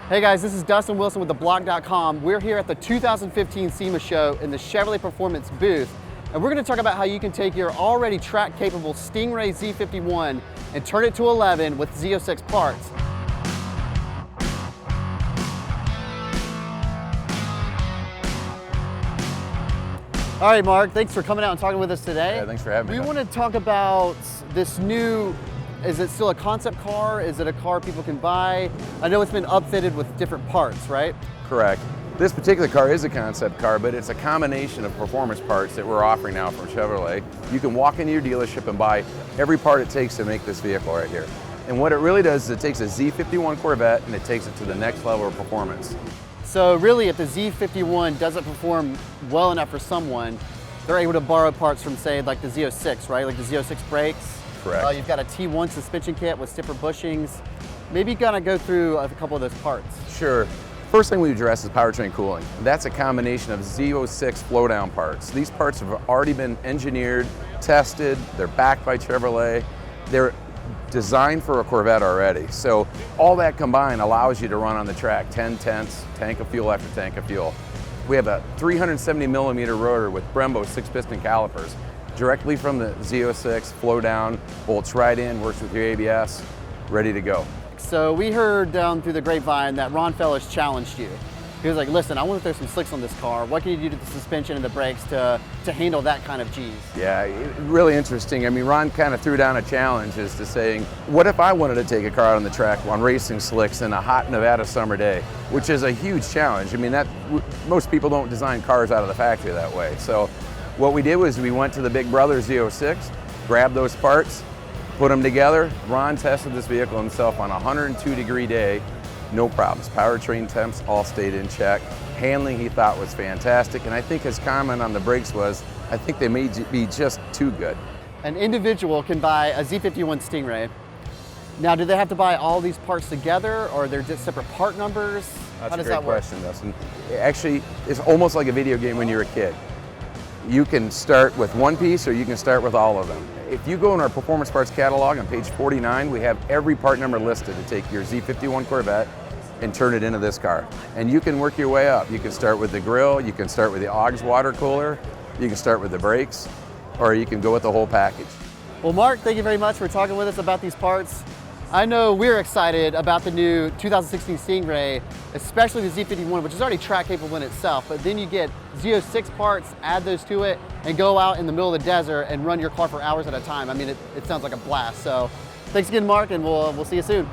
Hey guys, this is Dustin Wilson with theblock.com. We're here at the 2015 SEMA show in the Chevrolet Performance booth, and we're going to talk about how you can take your already track-capable Stingray Z51 and turn it to 11 with Z06 parts. All right, Mark, thanks for coming out and talking with us today. Yeah, thanks for having me. We want to talk about this new, is it still a concept car? Is it a car people can buy? I know it's been upfitted with different parts, right? Correct. This particular car is a concept car, but it's a combination of performance parts that we're offering now from Chevrolet. You can walk into your dealership and buy every part it takes to make this vehicle right here. And what it really does is it takes a Z51 Corvette and it takes it to the next level of performance. So really, if the Z51 doesn't perform well enough for someone, they're able to borrow parts from, say, like the Z06, right? Like the Z06 brakes. Correct. You've got a T1 suspension kit with stiffer bushings. Maybe you gotta go through a couple of those parts. Sure. First thing we address is powertrain cooling. That's a combination of Z06 flowdown parts. These parts have already been engineered, tested, they're backed by Chevrolet. They're designed for a Corvette already. So all that combined allows you to run on the track 10 tenths, tank of fuel after tank of fuel. We have a 370 millimeter rotor with Brembo 6-piston calipers, directly from the Z06, flow down, bolts right in, works with your ABS, ready to go. So we heard down through the grapevine that Ron Feller's challenged you. He was like, listen, I want to throw some slicks on this car. What can you do to the suspension and the brakes to handle that kind of G's? Yeah, really interesting. I mean, Ron kind of threw down a challenge as to saying, what if I wanted to take a car out on the track on racing slicks in a hot Nevada summer day, which is a huge challenge. I mean, most people don't design cars out of the factory that way. So what we did was we went to the Big Brother Z06, grabbed those parts, put them together. Ron tested this vehicle himself on a 102-degree day. No problems. Powertrain temps all stayed in check. Handling he thought was fantastic, and I think his comment on the brakes was, I think they may be just too good. An individual can buy a Z51 Stingray. Now, do they have to buy all these parts together, or they're just separate part numbers? That's a great question, Dustin. Actually, it's almost like a video game when you're a kid. You can start with one piece, or you can start with all of them. If you go in our performance parts catalog on page 49, we have every part number listed to take your Z51 Corvette and turn it into this car. And you can work your way up. You can start with the grill, you can start with the AUX water cooler, you can start with the brakes, or you can go with the whole package. Well, Mark, thank you very much for talking with us about these parts. I know we're excited about the new 2016 Stingray, especially the Z51, which is already track capable in itself, but then you get Z06 parts, add those to it, and go out in the middle of the desert and run your car for hours at a time. I mean, it sounds like a blast. So thanks again, Mark, and we'll see you soon.